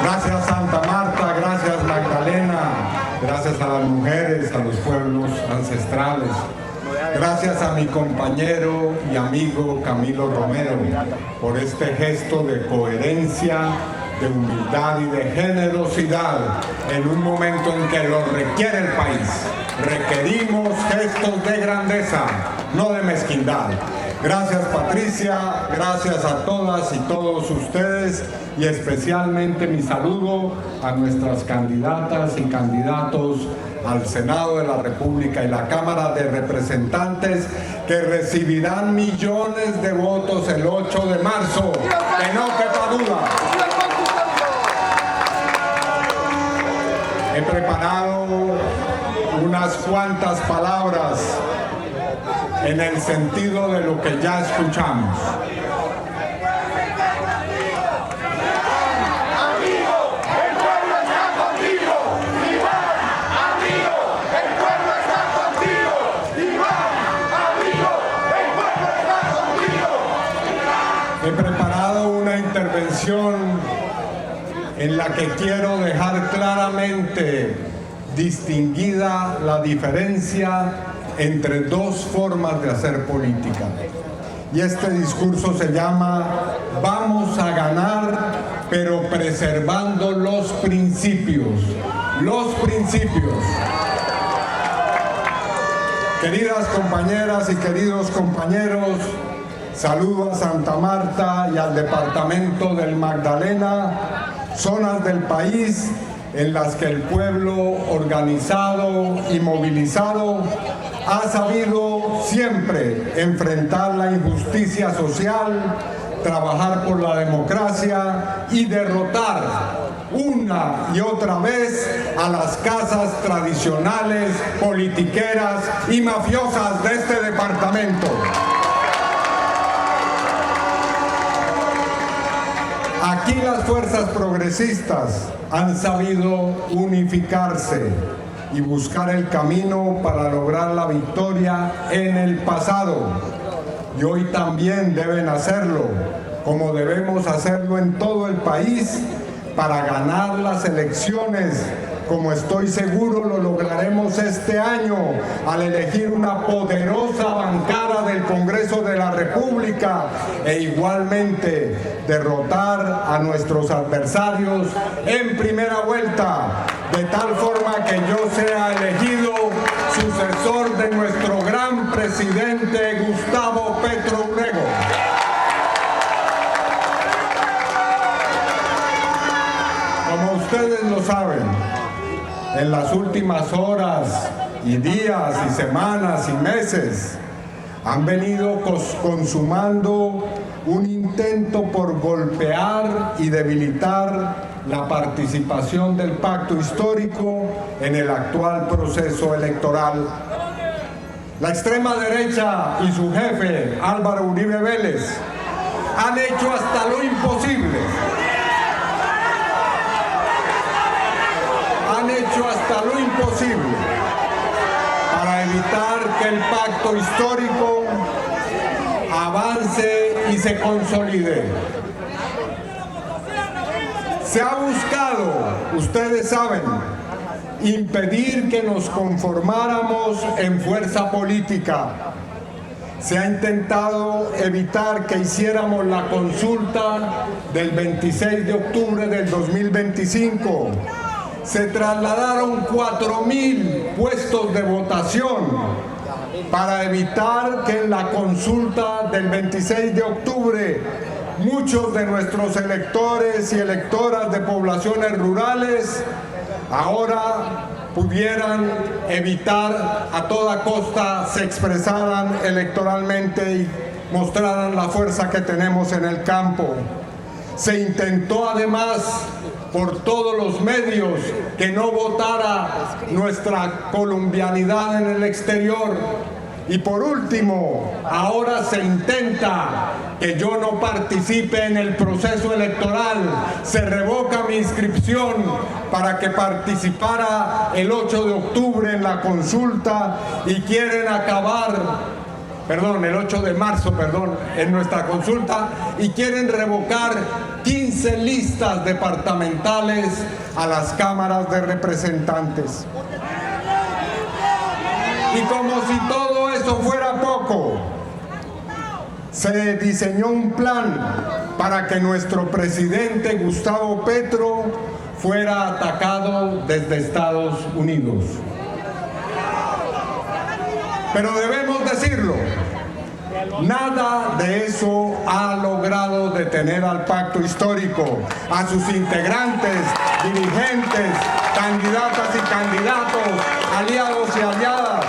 Gracias Santa Marta, gracias Magdalena, gracias a las mujeres, a los pueblos ancestrales. Gracias a mi compañero y amigo Camilo Romero por este gesto de coherencia, de humildad y de generosidad en un momento en que lo requiere el país. Requerimos gestos de grandeza, no de mezquindad. Gracias Patricia, gracias a todas y todos ustedes y especialmente mi saludo a nuestras candidatas y candidatos al Senado de la República y la Cámara de Representantes que recibirán millones de votos el 8 de marzo, que no quepa duda. He preparado unas cuantas palabras en el sentido de lo que ya escuchamos. He preparado una intervención en la que quiero dejar claramente distinguida la diferencia entre dos formas de hacer política. Y este discurso se llama "Vamos a ganar, pero preservando los principios". Los principios. Queridas compañeras y queridos compañeros, saludo a Santa Marta y al departamento del Magdalena, zonas del país en las que el pueblo organizado y movilizado ha sabido siempre enfrentar la injusticia social, trabajar por la democracia y derrotar una y otra vez a las casas tradicionales, politiqueras y mafiosas de este departamento. Aquí las fuerzas progresistas han sabido unificarse y buscar el camino para lograr la victoria en el pasado. Y hoy también deben hacerlo, como debemos hacerlo en todo el país, para ganar las elecciones, como estoy seguro lo lograremos este año, al elegir una poderosa bancada del Congreso de la República e igualmente derrotar a nuestros adversarios en primera vuelta, de tal forma que yo sea elegido sucesor de nuestro gran presidente Gustavo Petro Urrego. Como ustedes lo saben, en las últimas horas y días y semanas y meses han venido consumando un intento por golpear y debilitar la participación del pacto histórico en el actual proceso electoral. La extrema derecha y su jefe, Álvaro Uribe Vélez, han hecho hasta lo imposible. Han hecho hasta lo imposible para evitar que el pacto histórico avance y se consolide. Se ha buscado, ustedes saben, impedir que nos conformáramos en fuerza política. Se ha intentado evitar que hiciéramos la consulta del 26 de octubre del 2025. Se trasladaron 4.000 puestos de votación para evitar que en la consulta del 26 de octubre muchos de nuestros electores y electoras de poblaciones rurales ahora pudieran evitar a toda costa se expresaran electoralmente y mostraran la fuerza que tenemos en el campo. Se intentó además por todos los medios que no votara nuestra colombianidad en el exterior. Y por último, ahora se intenta que yo no participe en el proceso electoral. Se revoca mi inscripción para que participara el 8 de octubre en la consulta y quieren acabar el 8 de marzo, en nuestra consulta, y quieren revocar 15 listas departamentales a las cámaras de representantes. Y como si todo eso fuera poco, se diseñó un plan para que nuestro presidente Gustavo Petro fuera atacado desde Estados Unidos. Pero debemos decirlo, nada de eso ha logrado detener al pacto histórico, a sus integrantes, dirigentes, candidatas y candidatos, aliados y aliadas.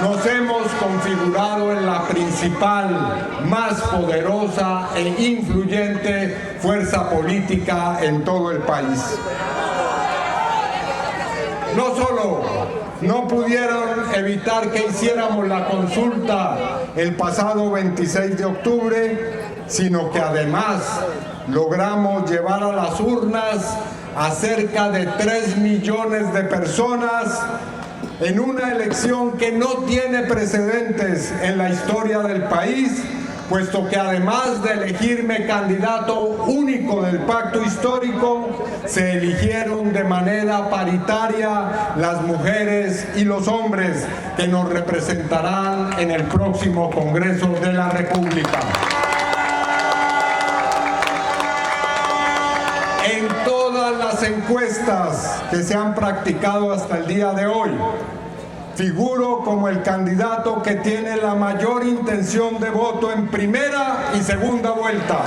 Nos hemos configurado en la principal, más poderosa e influyente fuerza política en todo el país. No solo no pudieron evitar que hiciéramos la consulta el pasado 26 de octubre, sino que además logramos llevar a las urnas a cerca de 3 millones de personas en una elección que no tiene precedentes en la historia del país, puesto que además de elegirme candidato único del pacto histórico, se eligieron de manera paritaria las mujeres y los hombres que nos representarán en el próximo Congreso de la República. En todas las encuestas que se han practicado hasta el día de hoy, figuro como el candidato que tiene la mayor intención de voto en primera y segunda vuelta.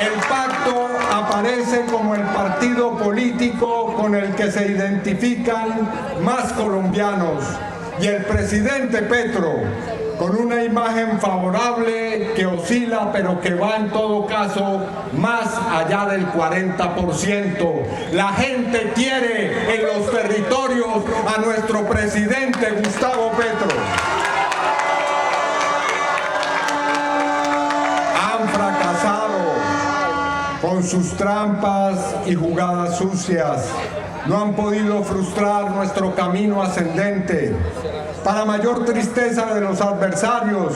El pacto aparece como el partido político con el que se identifican más colombianos, y el presidente Petro, con una imagen favorable que oscila, pero que va en todo caso más allá del 40%. La gente quiere en los territorios a nuestro presidente Gustavo Petro. Han fracasado con sus trampas y jugadas sucias. No han podido frustrar nuestro camino ascendente. Para mayor tristeza de los adversarios,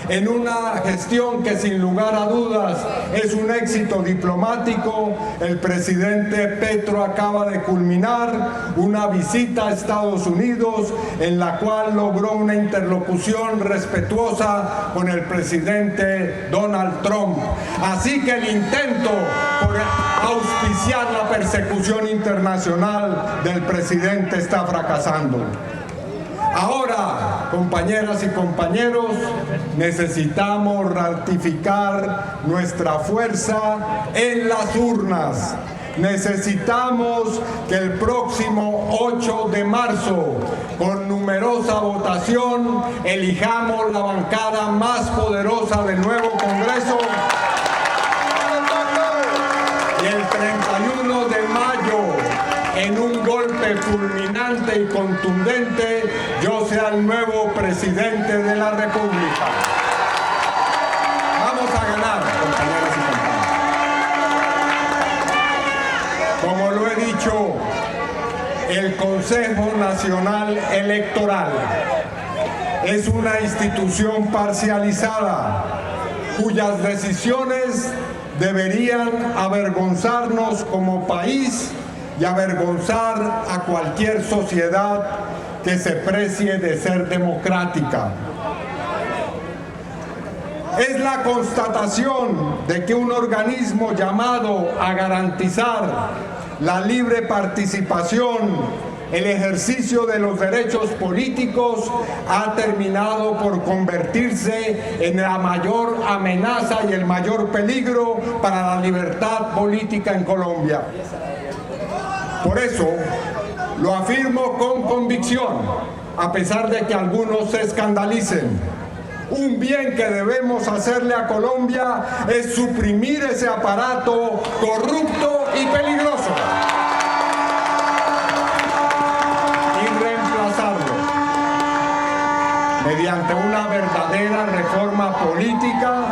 en una gestión que sin lugar a dudas es un éxito diplomático, el presidente Petro acaba de culminar una visita a Estados Unidos en la cual logró una interlocución respetuosa con el presidente Donald Trump. Así que el intento por auspiciar la persecución internacional del presidente está fracasando. Ahora, compañeras y compañeros, necesitamos ratificar nuestra fuerza en las urnas. Necesitamos que el próximo 8 de marzo, con numerosa votación, elijamos la bancada más poderosa del nuevo Congreso. Y el 31 de mayo, en un golpe fulminante y contundente, yo sea el nuevo presidente de la República. Vamos a ganar, compañeros y compañeros. Como lo he dicho, el Consejo Nacional Electoral es una institución parcializada cuyas decisiones deberían avergonzarnos como país y avergonzar a cualquier sociedad que se precie de ser democrática. Es la constatación de que un organismo llamado a garantizar la libre participación, el ejercicio de los derechos políticos, ha terminado por convertirse en la mayor amenaza y el mayor peligro para la libertad política en Colombia. Por eso, lo afirmo con convicción, a pesar de que algunos se escandalicen. Un bien que debemos hacerle a Colombia es suprimir ese aparato corrupto y peligroso y reemplazarlo mediante una verdadera reforma política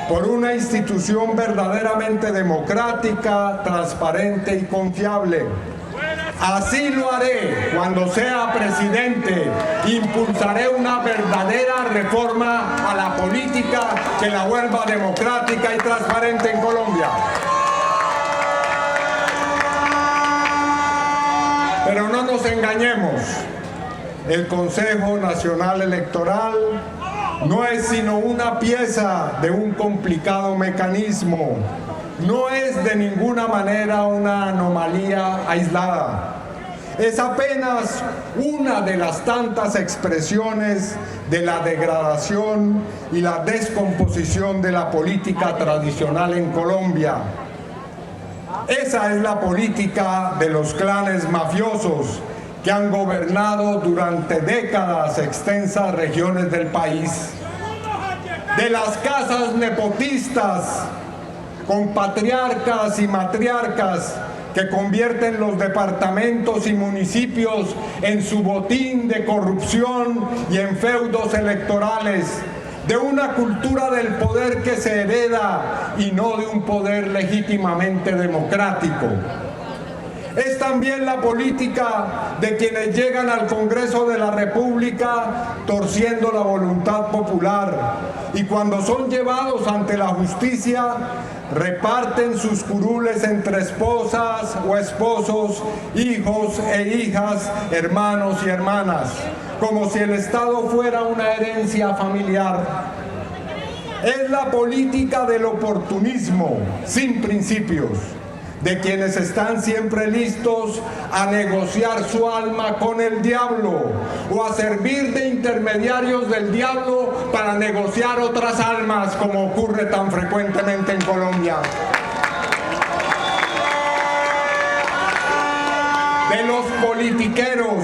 por una institución verdaderamente democrática, transparente y confiable. Así lo haré cuando sea presidente. Impulsaré una verdadera reforma a la política que la vuelva democrática y transparente en Colombia. Pero no nos engañemos. El Consejo Nacional Electoral no es sino una pieza de un complicado mecanismo. No es de ninguna manera una anomalía aislada. Es apenas una de las tantas expresiones de la degradación y la descomposición de la política tradicional en Colombia. Esa es la política de los clanes mafiosos que han gobernado durante décadas extensas regiones del país. De las casas nepotistas con patriarcas y matriarcas que convierten los departamentos y municipios en su botín de corrupción y en feudos electorales, de una cultura del poder que se hereda y no de un poder legítimamente democrático. Es también la política de quienes llegan al Congreso de la República torciendo la voluntad popular y cuando son llevados ante la justicia reparten sus curules entre esposas o esposos, hijos e hijas, hermanos y hermanas, como si el Estado fuera una herencia familiar. Es la política del oportunismo sin principios, de quienes están siempre listos a negociar su alma con el diablo o a servir de intermediarios del diablo para negociar otras almas, como ocurre tan frecuentemente en Colombia. De los politiqueros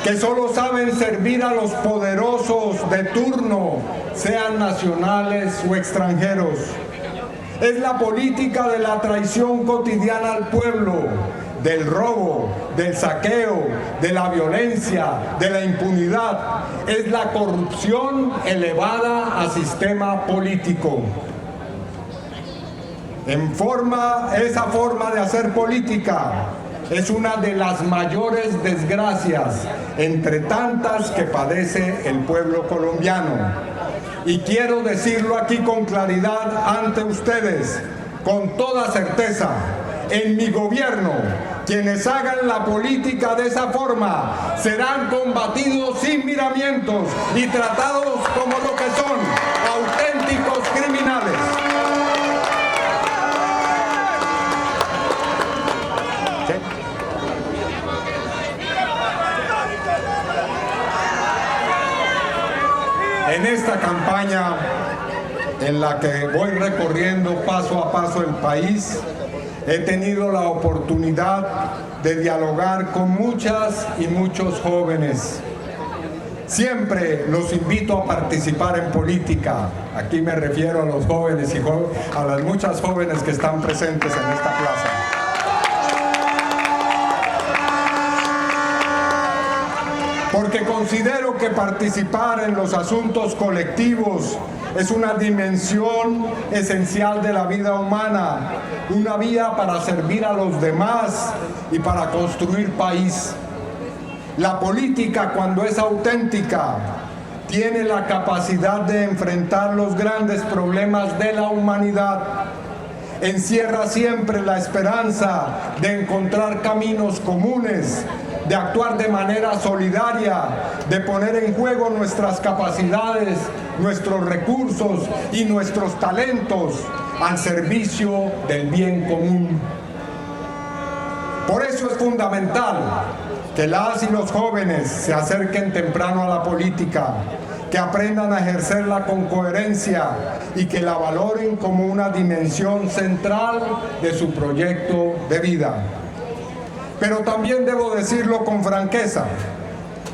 que solo saben servir a los poderosos de turno, sean nacionales o extranjeros. Es la política de la traición cotidiana al pueblo, del robo, del saqueo, de la violencia, de la impunidad. Es la corrupción elevada a sistema político. Esa forma de hacer política es una de las mayores desgracias entre tantas que padece el pueblo colombiano. Y quiero decirlo aquí con claridad ante ustedes, con toda certeza: en mi gobierno, quienes hagan la política de esa forma serán combatidos sin miramientos y tratados como lo que son, auténticos criminales. ¿Sí? En esta campaña en la que voy recorriendo paso a paso el país, he tenido la oportunidad de dialogar con muchas y muchos jóvenes. Siempre los invito a participar en política. Aquí me refiero a los jóvenes y a las muchas jóvenes que están presentes en esta plaza. Porque considero que participar en los asuntos colectivos es una dimensión esencial de la vida humana, una vía para servir a los demás y para construir país. La política, cuando es auténtica, tiene la capacidad de enfrentar los grandes problemas de la humanidad. Encierra siempre la esperanza de encontrar caminos comunes, de actuar de manera solidaria, de poner en juego nuestras capacidades, nuestros recursos y nuestros talentos al servicio del bien común. Por eso es fundamental que las y los jóvenes se acerquen temprano a la política, que aprendan a ejercerla con coherencia y que la valoren como una dimensión central de su proyecto de vida. Pero también debo decirlo con franqueza,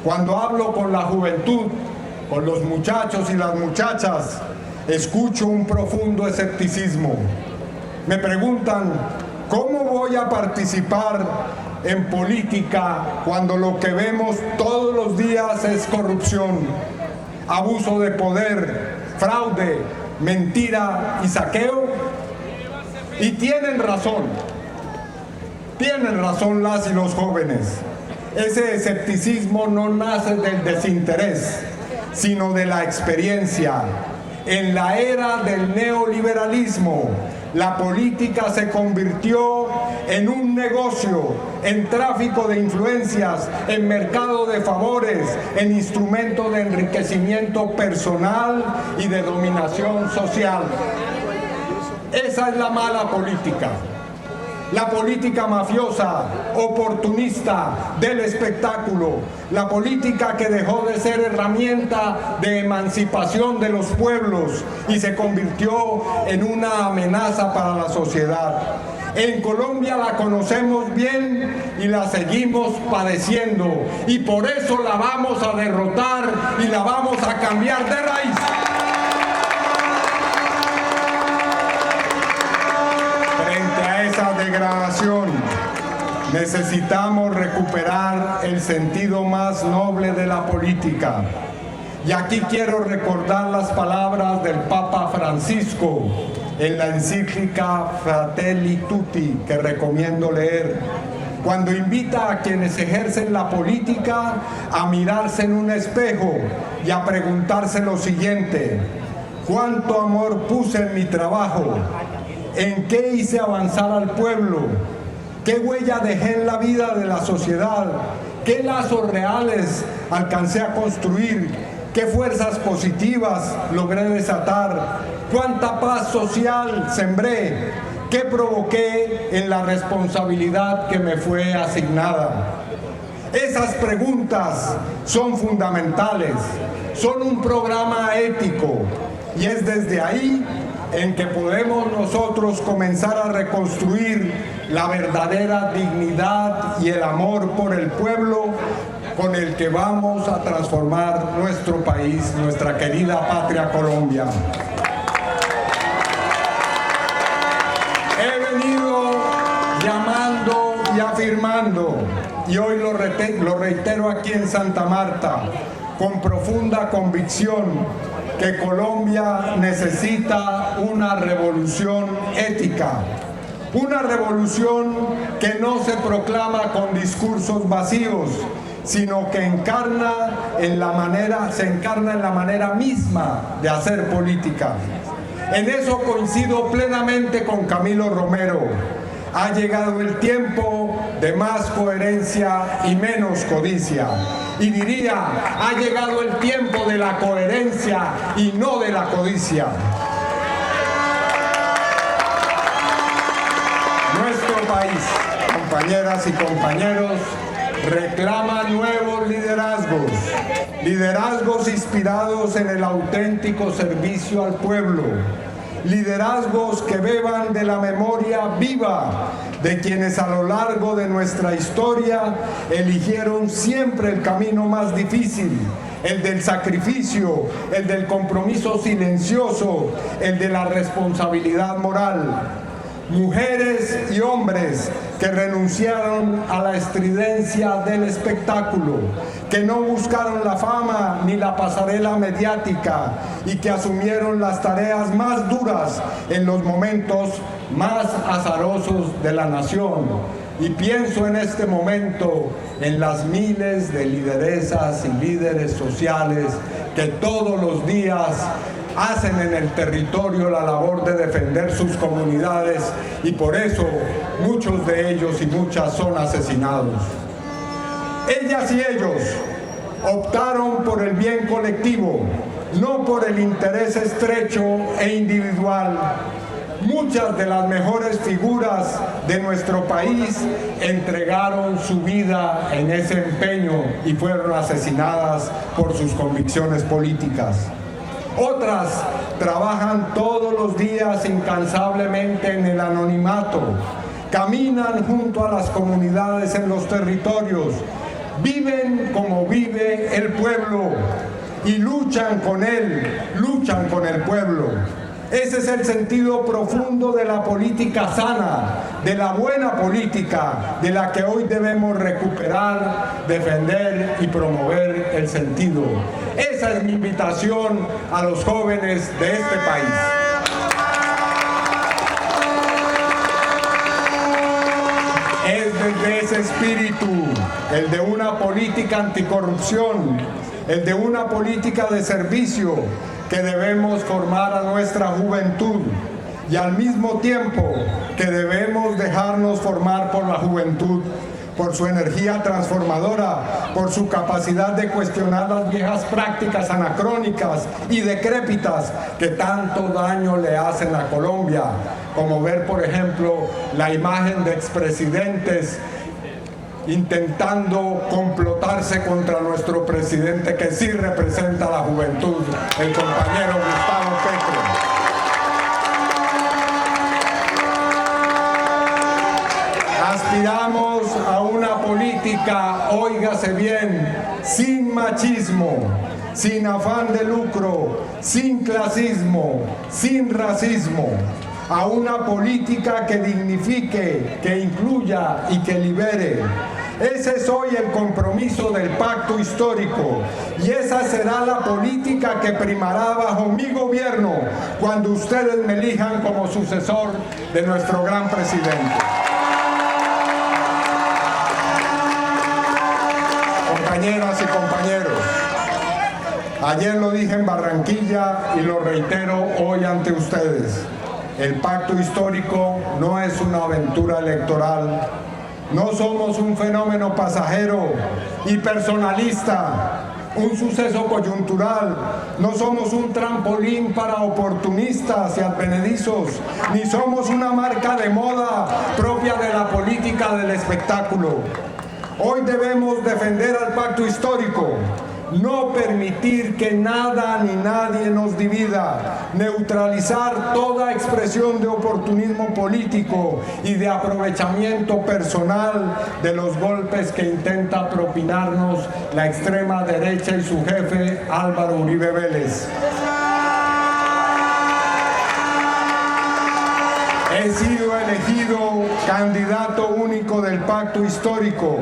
cuando hablo con la juventud, con los muchachos y las muchachas, escucho un profundo escepticismo. Me preguntan, ¿cómo voy a participar en política cuando lo que vemos todos los días es corrupción, abuso de poder, fraude, mentira y saqueo? Y tienen razón. Tienen razón las y los jóvenes. Ese escepticismo no nace del desinterés, sino de la experiencia. En la era del neoliberalismo, la política se convirtió en un negocio, en tráfico de influencias, en mercado de favores, en instrumento de enriquecimiento personal y de dominación social. Esa es la mala política. La política mafiosa, oportunista del espectáculo, la política que dejó de ser herramienta de emancipación de los pueblos y se convirtió en una amenaza para la sociedad. En Colombia la conocemos bien y la seguimos padeciendo, y por eso la vamos a derrotar y la vamos a cambiar de raíz. Esa degradación, necesitamos recuperar el sentido más noble de la política. Y aquí quiero recordar las palabras del Papa Francisco en la encíclica Fratelli Tutti, que recomiendo leer, cuando invita a quienes ejercen la política a mirarse en un espejo y a preguntarse lo siguiente: ¿cuánto amor puse en mi trabajo? ¿En qué hice avanzar al pueblo? ¿Qué huella dejé en la vida de la sociedad? ¿Qué lazos reales alcancé a construir? ¿Qué fuerzas positivas logré desatar? ¿Cuánta paz social sembré? ¿Qué provoqué en la responsabilidad que me fue asignada? Esas preguntas son fundamentales, son un programa ético, y es desde ahí en que podemos nosotros comenzar a reconstruir la verdadera dignidad y el amor por el pueblo con el que vamos a transformar nuestro país, nuestra querida patria Colombia. He venido llamando y afirmando, y hoy lo reitero aquí en Santa Marta, con profunda convicción, que Colombia necesita una revolución ética, una revolución que no se proclama con discursos vacíos, sino que se encarna en la manera misma de hacer política. En eso coincido plenamente con Camilo Romero. Ha llegado el tiempo de más coherencia y menos codicia. Y diría, ha llegado el tiempo de la coherencia y no de la codicia. Nuestro país, compañeras y compañeros, reclama nuevos liderazgos, liderazgos inspirados en el auténtico servicio al pueblo, liderazgos que beban de la memoria viva de quienes a lo largo de nuestra historia eligieron siempre el camino más difícil, el del sacrificio, el del compromiso silencioso, el de la responsabilidad moral. Mujeres y hombres que renunciaron a la estridencia del espectáculo, que no buscaron la fama ni la pasarela mediática y que asumieron las tareas más duras en los momentos más azarosos de la nación. Y pienso en este momento en las miles de lideresas y líderes sociales que todos los días hacen en el territorio la labor de defender sus comunidades, y por eso muchos de ellos y muchas son asesinados. Ellas y ellos optaron por el bien colectivo, no por el interés estrecho e individual. Muchas de las mejores figuras de nuestro país entregaron su vida en ese empeño y fueron asesinadas por sus convicciones políticas. Otras trabajan todos los días incansablemente en el anonimato, caminan junto a las comunidades en los territorios, viven como vive el pueblo y luchan con él, luchan con el pueblo. Ese es el sentido profundo de la política sana, de la buena política, de la que hoy debemos recuperar, defender y promover el sentido. Esa es mi invitación a los jóvenes de este país. Es desde ese espíritu, el de una política anticorrupción, el de una política de servicio, que debemos formar a nuestra juventud, y al mismo tiempo que debemos dejarnos formar por la juventud, por su energía transformadora, por su capacidad de cuestionar las viejas prácticas anacrónicas y decrépitas que tanto daño le hacen a Colombia, como ver, por ejemplo, la imagen de expresidentes intentando complotarse contra nuestro presidente, que sí representa a la juventud, el compañero Gustavo Petro. Aspiramos a una política, óigase bien, sin machismo, sin afán de lucro, sin clasismo, sin racismo, a una política que dignifique, que incluya y que libere. Ese es hoy el compromiso del pacto histórico, y esa será la política que primará bajo mi gobierno cuando ustedes me elijan como sucesor de nuestro gran presidente. Compañeras y compañeros, ayer lo dije en Barranquilla y lo reitero hoy ante ustedes. El pacto histórico no es una aventura electoral. No somos un fenómeno pasajero y personalista, un suceso coyuntural. No somos un trampolín para oportunistas y advenedizos, ni somos una marca de moda propia de la política del espectáculo. Hoy debemos defender al pacto histórico, no permitir que nada ni nadie nos divida, neutralizar toda expresión de oportunismo político y de aprovechamiento personal de los golpes que intenta propinarnos la extrema derecha y su jefe Álvaro Uribe Vélez. He sido elegido candidato único del pacto histórico,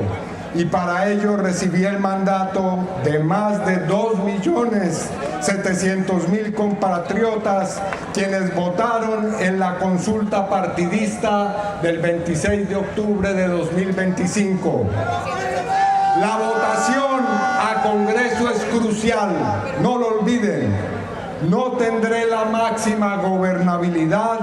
y para ello recibí el mandato de más de 2.700.000 compatriotas quienes votaron en la consulta partidista del 26 de octubre de 2025. La votación a Congreso es crucial, no lo olviden. No tendré la máxima gobernabilidad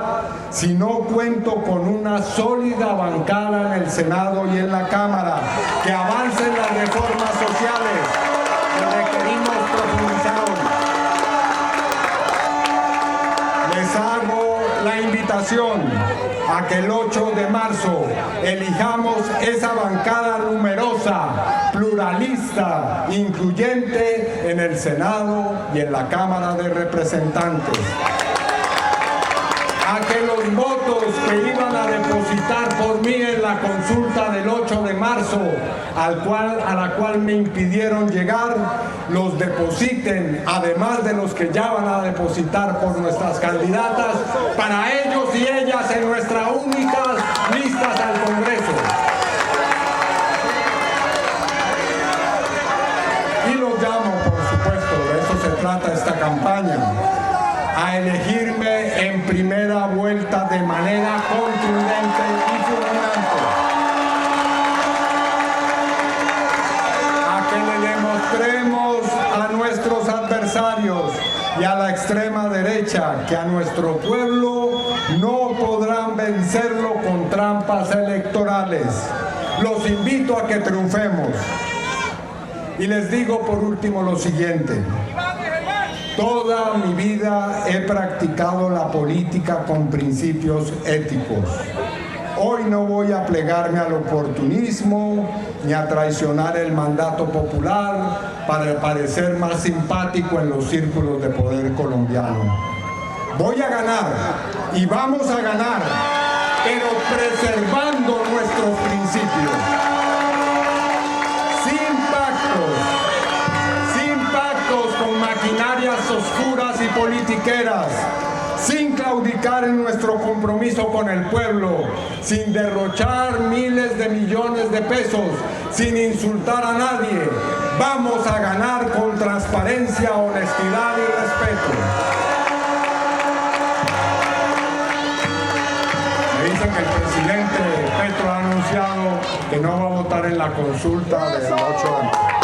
si no cuento con una sólida bancada en el Senado y en la Cámara, que avancen las reformas sociales que requerimos profundizar hoy. Les hago la invitación a que el 8 de marzo elijamos esa bancada numerosa, pluralista, incluyente en el Senado y en la Cámara de Representantes. A que los votos que iban a depositar por mí en la consulta del 8 de marzo, a la cual me impidieron llegar, los depositen, además de los que ya van a depositar por nuestras candidatas, para ellos y ellas en nuestras únicas listas al Congreso. Y los llamo, por supuesto, de eso se trata esta campaña, a elegirme en primera vuelta de manera contundente y fulminante. A que le demostremos a nuestros adversarios y a la extrema derecha que a nuestro pueblo no podrán vencerlo con trampas electorales. Los invito a que triunfemos. Y les digo por último lo siguiente. Toda mi vida he practicado la política con principios éticos. Hoy no voy a plegarme al oportunismo ni a traicionar el mandato popular para parecer más simpático en los círculos de poder colombiano. Voy a ganar y vamos a ganar, pero preservando nuestros principios. Con maquinarias oscuras y politiqueras, sin claudicar en nuestro compromiso con el pueblo, sin derrochar miles de millones de pesos, sin insultar a nadie. Vamos a ganar con transparencia, honestidad y respeto. Me dicen que el presidente Petro ha anunciado que que no va a votar en la consulta del 8 de mayo.